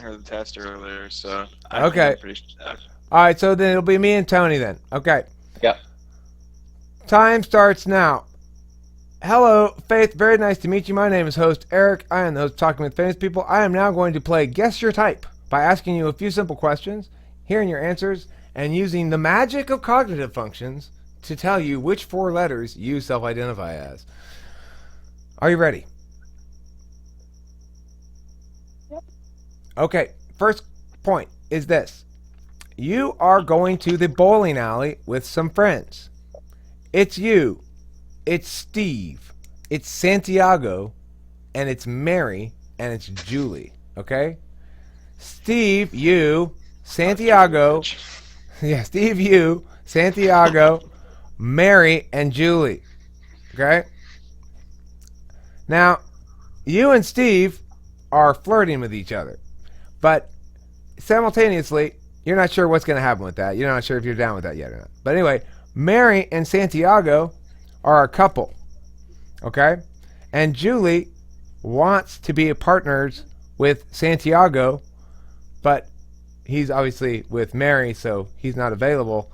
her the test earlier, so I think Okay. I'm pretty sure. All right, so then it'll be me and Tony then. Okay. Yep. Time starts now. Hello, Faith. Very nice to meet you. My name is host Eric. I am the host of Talking with Famous People. I am now going to play Guess Your Type by asking you a few simple questions, hearing your answers, and using the magic of cognitive functions to tell you which four letters you self-identify as. Are you ready? Yep. Okay, first point is this. You are going to the bowling alley with some friends. It's you, it's Steve, it's Santiago, and it's Mary, and it's Julie, okay? Steve, you, Santiago, yeah, Steve, you, Santiago, Mary, and Julie, okay? Now, you and Steve are flirting with each other, but simultaneously, you're not sure what's going to happen with that. You're not sure if you're down with that yet or not. But anyway, Mary and Santiago are a couple, okay? And Julie wants to be partners with Santiago, but he's obviously with Mary, so he's not available.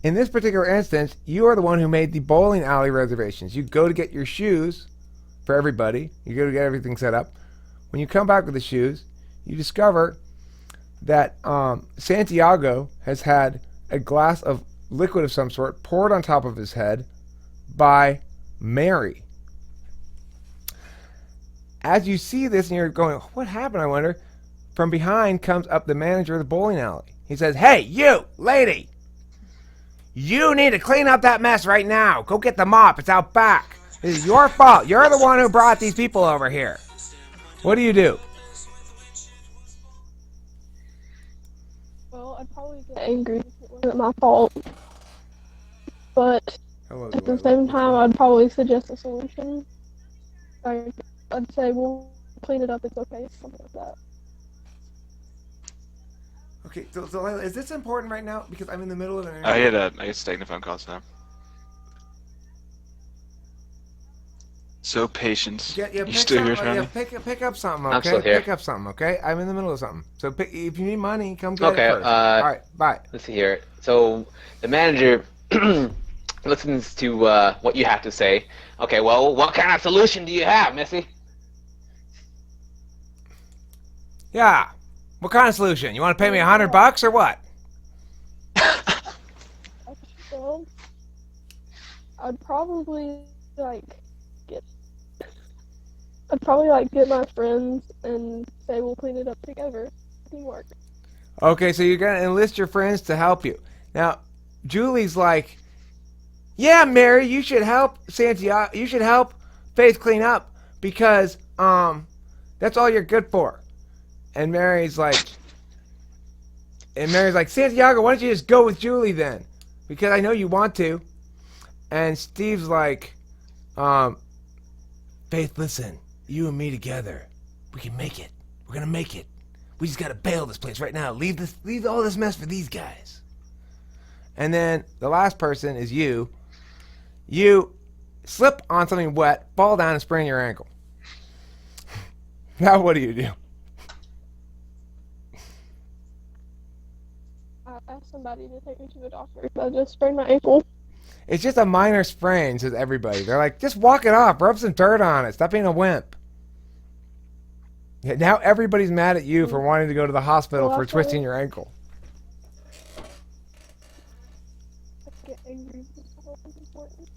In this particular instance, you are the one who made the bowling alley reservations. You go to get your shoes for everybody. You go to get everything set up. When you come back with the shoes, you discover that Santiago has had a glass of liquid of some sort poured on top of his head by Mary. As you see this and you're going, what happened, I wonder? From behind comes up the manager of the bowling alley. He says, hey, you, lady, you need to clean up that mess right now. Go get the mop. It's out back. This is your fault. You're the one who brought these people over here. What do you do? Well, I'd probably get angry if it wasn't my fault. But Hello, at the same time, I'd probably suggest a solution. I'd say, we'll clean it up, it's okay, something like that. Okay, so Layla, is this important right now? Because I'm in the middle of an I interview. guess taking a phone call now. So patient. Yeah, You pick still here, something. Yeah, Tony? pick up something, I'm okay? still here. Pick up something, okay? I'm in the middle of something. So if you need money, come get Okay, it first. All right, bye. Let's see here. So the manager listens to what you have to say. Okay, well, what kind of solution do you have, Missy? Yeah. What kind of solution? You want to pay me $100 or what? Well, I'd probably get get my friends and say we'll clean it up together. Teamwork. Okay, so you're gonna enlist your friends to help you. Now, Julie's like, yeah, Mary, you should help Santiago. You should help Faith clean up because that's all you're good for. And Mary's like, Santiago, why don't you just go with Julie then? Because I know you want to. And Steve's like, Faith, listen, you and me together, we can make it. We're gonna make it. We just gotta bail this place right now. Leave all this mess for these guys. And then the last person is you. You slip on something wet, fall down, and sprain your ankle. Now what do you do? I asked somebody to take me to the doctor. I just sprained my ankle. It's just a minor sprain, says everybody. They're like, just walk it off, rub some dirt on it, stop being a wimp. Yeah, now everybody's mad at you for wanting to go to the hospital Well, for that's twisting why- your ankle. I get angry. It's important.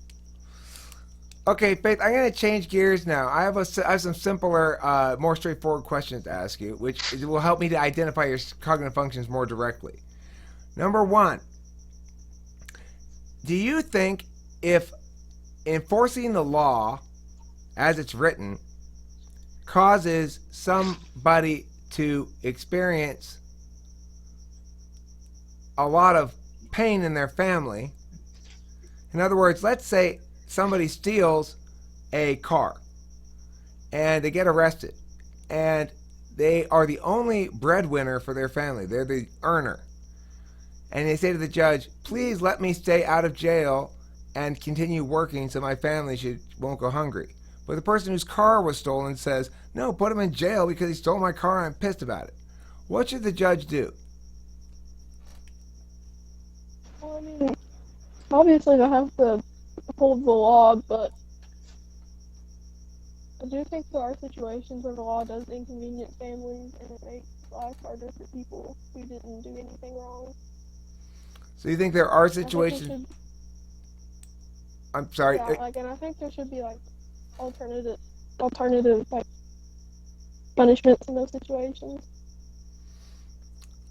Okay, Faith, I'm going to change gears now. I have some simpler, more straightforward questions to ask you, which will help me to identify your cognitive functions more directly. Number one, do you think if enforcing the law as it's written causes somebody to experience a lot of pain in their family, in other words, let's say somebody steals a car and they get arrested and they are the only breadwinner for their family, they're the earner, and they say to the judge, please let me stay out of jail and continue working so my family won't go hungry. But the person whose car was stolen says, No, put him in jail because he stole my car and I'm pissed about it. What should the judge do? Well, I mean, obviously they have to uphold the law, but I do think there are situations where the law does inconvenience families and it makes life harder for people who didn't do anything wrong. So you think there are I think situations? I'm sorry. and I think there should be like alternative like punishments in those situations.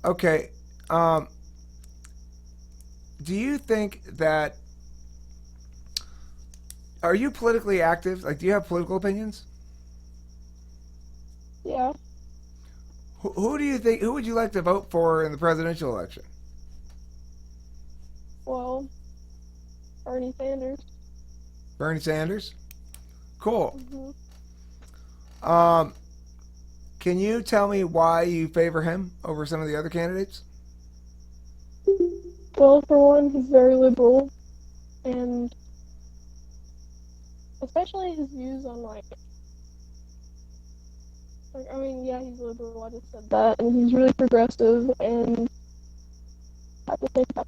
Okay. Do you think that are you politically active? Like, do you have political opinions? Yeah, Who do you think? Who would you like to vote for in the presidential election? well, Bernie Sanders. Bernie Sanders. Cool. hmm Um, can you tell me why you favor him over some of the other candidates? Well, for one, he's very liberal, and especially his views on I mean, yeah, he's liberal. I just said that, and he's really progressive, and I just think that.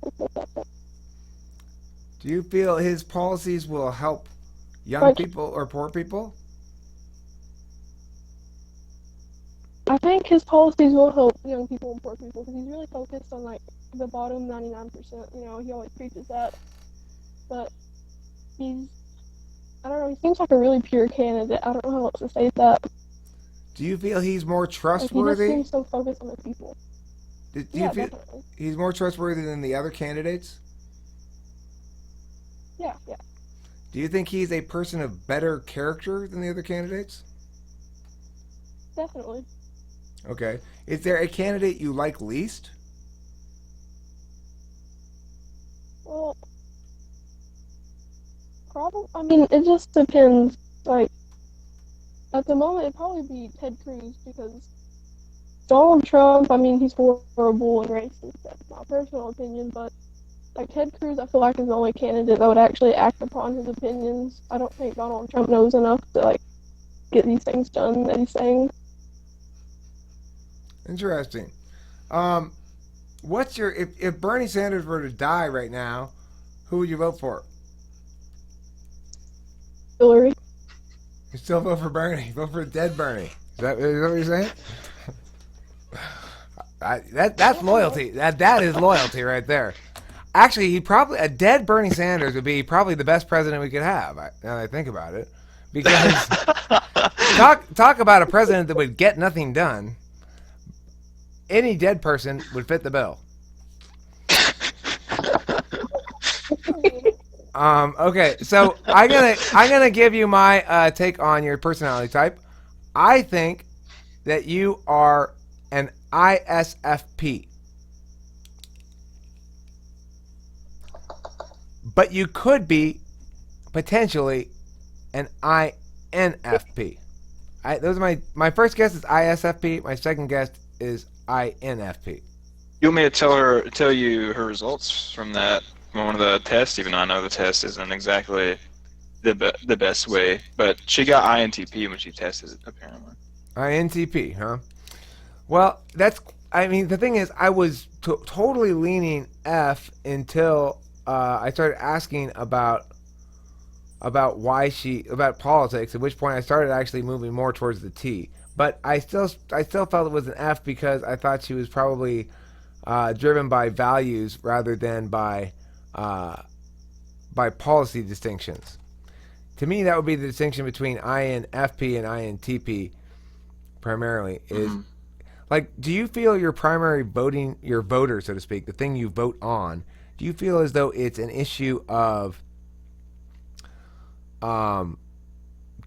Do you feel his policies will help young Like, people or poor people? I think his policies will help young people and poor people because he's really focused on like the bottom 99%. You know, he always preaches that, but he's I don't know. He seems like a really pure candidate. I don't know how else to say that. Do you feel he's more Like he just trustworthy? seems so focused on the people. Do you Yeah, feel definitely. he's more trustworthy than the other candidates? Yeah, yeah, Do you think he's a person of better character than the other candidates? definitely. Okay. Is there a candidate you like least? Well, probably. I mean, it just depends. Like at the moment, it'd probably be Ted Cruz because Donald Trump. I mean, he's horrible and racist. That's my personal opinion, but like Ted Cruz, I feel like is the only candidate that would actually act upon his opinions. I don't think Donald Trump knows enough to like get these things done that he's saying. Interesting. Um, what's your if Bernie Sanders were to die right now, who would you vote for? Hillary. You still vote for Bernie? Vote for dead Bernie. Is that what you're saying? That's loyalty. That is loyalty right there. Actually, a dead Bernie Sanders would be probably the best president we could have. Now that I think about it, because talk about a president that would get nothing done. Any dead person would fit the bill. Okay, so I'm gonna give you my take on your personality type. I think that you are an ISFP, but you could be potentially an INFP. Those are my first guess is ISFP. My second guess is INFP. You want me to tell you her results from one of the tests, even though I know the test isn't exactly the best way, but she got INTP when she tested it, apparently. INTP, huh? Well, the thing is, I was totally leaning F until I started asking about about politics, at which point I started actually moving more towards the T. But I still felt it was an F because I thought she was probably driven by values rather than by policy distinctions. To me, that would be the distinction between INFP and INTP primarily is like, do you feel your voter, so to speak, the thing you vote on, do you feel as though it's an issue of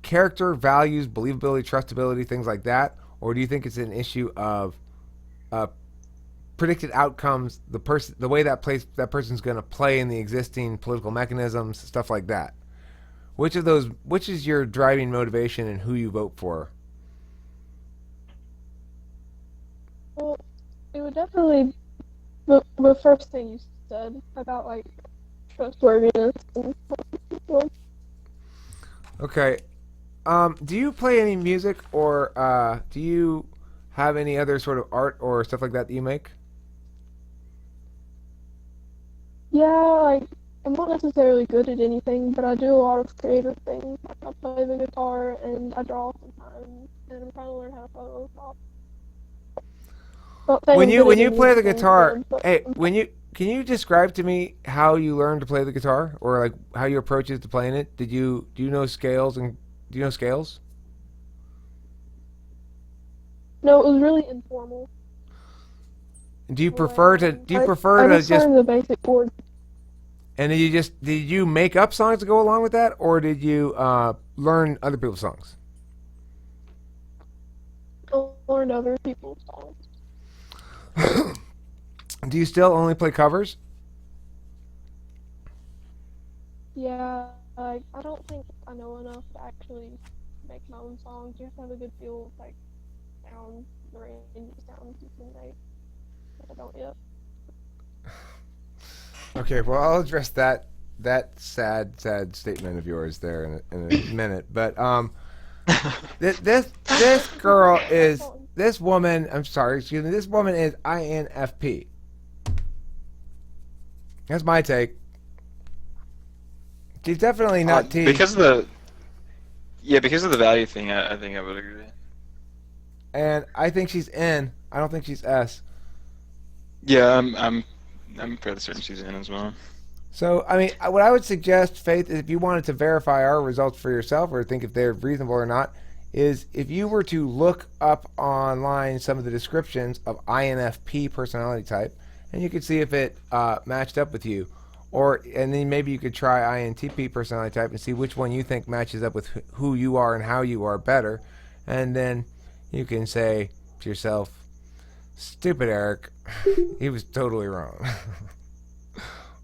character, values, believability, trustability, things like that? Or do you think it's an issue of predicted outcomes, the way that person's going to play in the existing political mechanisms, stuff like that? Which is your driving motivation and who you vote for? Well, it would definitely the first thing you said about like trustworthiness and people. Okay. Do you play any music, or do you have any other sort of art or stuff like that you make? Yeah, like I'm not necessarily good at anything, but I do a lot of creative things. Like I play the guitar and I draw sometimes, and I'm trying to learn how to Photoshop. Not saying When I'm you good when at you any of play the the things I guitar, did, but hey, when you can you describe to me how you learned to play the guitar, or like how you approach it to playing it? Do you know scales and do you know scales? no, it was really informal the way I learned. Do you prefer I to just just learned the basic chords. and did you make up songs to go along with that, or did you learn other people's songs? I learned other people's songs. Do you still only play covers? Yeah, like I don't think I know enough to actually make my own songs. You have to have a good feel of like sound, the range of sounds you can make, but I don't yet. Okay, well I'll address that sad statement of yours there in a minute. But this girl Have is fun. this woman. I'm sorry, excuse me. This woman is INFP. That's my take. She's definitely not T, Because of the because of the value thing, I think I would agree. and I think she's N. I don't think she's S. Yeah, I'm fairly certain she's in as well. So, I mean, what I would suggest, Faith, is if you wanted to verify our results for yourself or think if they're reasonable or not, is if you were to look up online some of the descriptions of INFP personality type, and you could see if it matched up with you, and then maybe you could try INTP personality type and see which one you think matches up with who you are and how you are better, and then you can say to yourself, "Stupid Eric, he was totally wrong."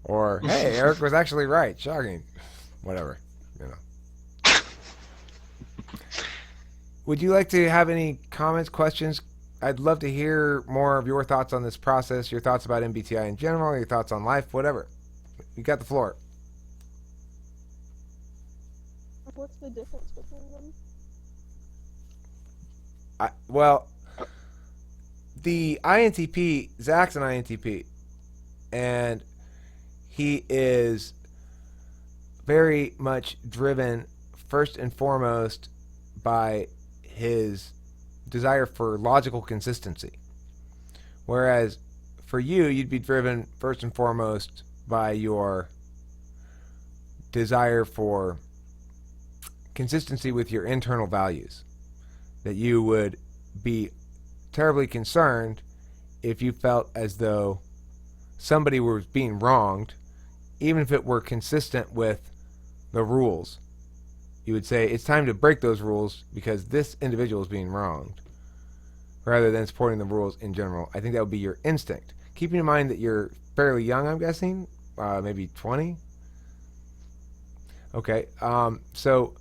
Or, hey, Eric was actually right. Shocking. Whatever. You know. Would you like to have any comments, questions? I'd love to hear more of your thoughts on this process, your thoughts about MBTI in general, your thoughts on life, whatever. You got the floor. What's the difference between them? Well, the INTP, Zach's an INTP, and he is very much driven first and foremost by his desire for logical consistency. Whereas for you, you'd be driven first and foremost by your desire for consistency with your internal values. That you would be terribly concerned if you felt as though somebody was being wronged, even if it were consistent with the rules. You would say it's time to break those rules because this individual is being wronged, rather than supporting the rules in general. I think that would be your instinct. Keeping in mind that you're fairly young, I'm guessing, maybe 20. Okay, so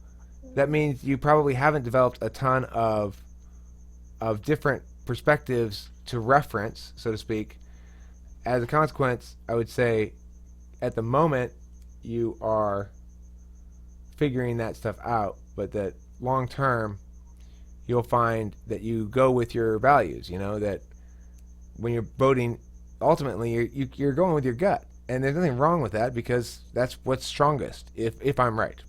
that means you probably haven't developed a ton of different perspectives to reference, so to speak. As a consequence, I would say at the moment you are figuring that stuff out, but that long term you'll find that you go with your values. You know that when you're voting, ultimately you're going with your gut, and there's nothing wrong with that because that's what's strongest. If I'm right,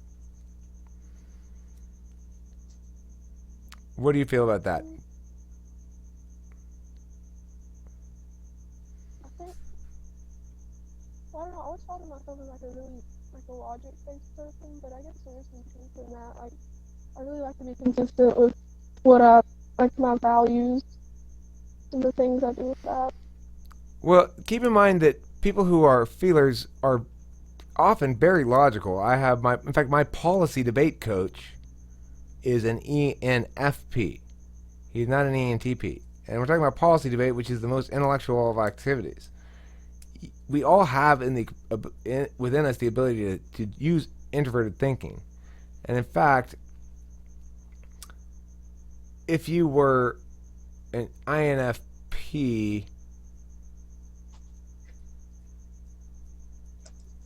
what do you feel about that? I think, well, I don't know, I always thought of myself as like a really, like a logic-based person, but I guess there is some truth in that. Like, I really like to be consistent with what I, like my values and the things I do with that. Well, keep in mind that people who are feelers are often very logical. In fact, my policy debate coach is an ENFP. He's not an ENTP. And we're talking about policy debate, which is the most intellectual of activities. We all have within us the ability to use introverted thinking. And in fact, if you were an INFP,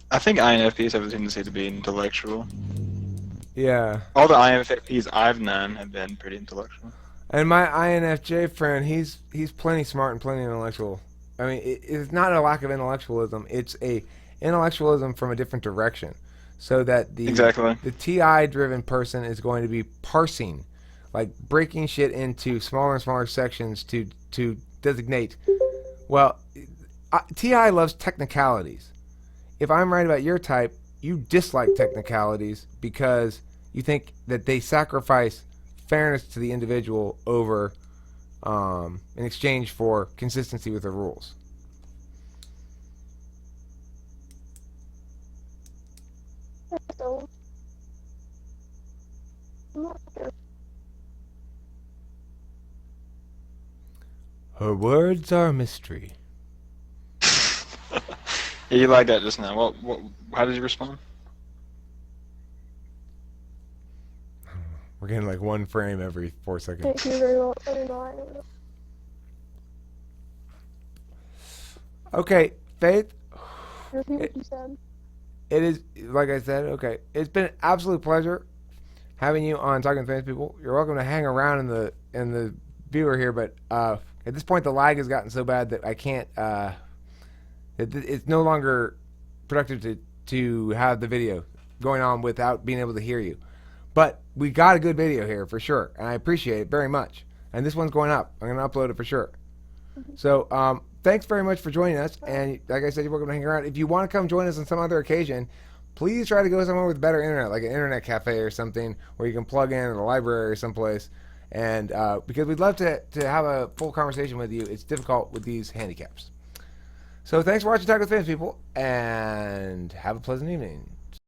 I think INFPs have a tendency to be intellectual. Yeah. All the INFPs I've known have been pretty intellectual. And my INFJ friend, he's plenty smart and plenty intellectual. I mean, it's not a lack of intellectualism. It's a intellectualism from a different direction. So that Exactly. the TI driven person is going to be parsing, like breaking shit into smaller and smaller sections to designate. Well, TI loves technicalities. If I'm right about your type, you dislike technicalities because you think that they sacrifice fairness to the individual over in exchange for consistency with the rules. So, I'm not sure. Her words are a mystery. Yeah, you like that just now. How did you respond? We're getting like one frame every 4 seconds. Thank you very much. I don't know. I don't know. Okay, Faith, Repeat what you said. it is, like I said, okay. It's been an absolute pleasure having you on Talking to Famous People. You're welcome to hang around in the viewer here, but at this point the lag has gotten so bad that I can't, it's no longer productive to have the video going on without being able to hear you. But we got a good video here for sure, and I appreciate it very much. And this one's going up. I'm going to upload it for sure. So thanks very much for joining us. And like I said, you're welcome to hang around. If you want to come join us on some other occasion, please try to go somewhere with better internet, like an internet cafe or something, where you can plug in at a library or someplace. And because we'd love to have a full conversation with you, it's difficult with these handicaps. So thanks for watching Talk with Famous People, and have a pleasant evening.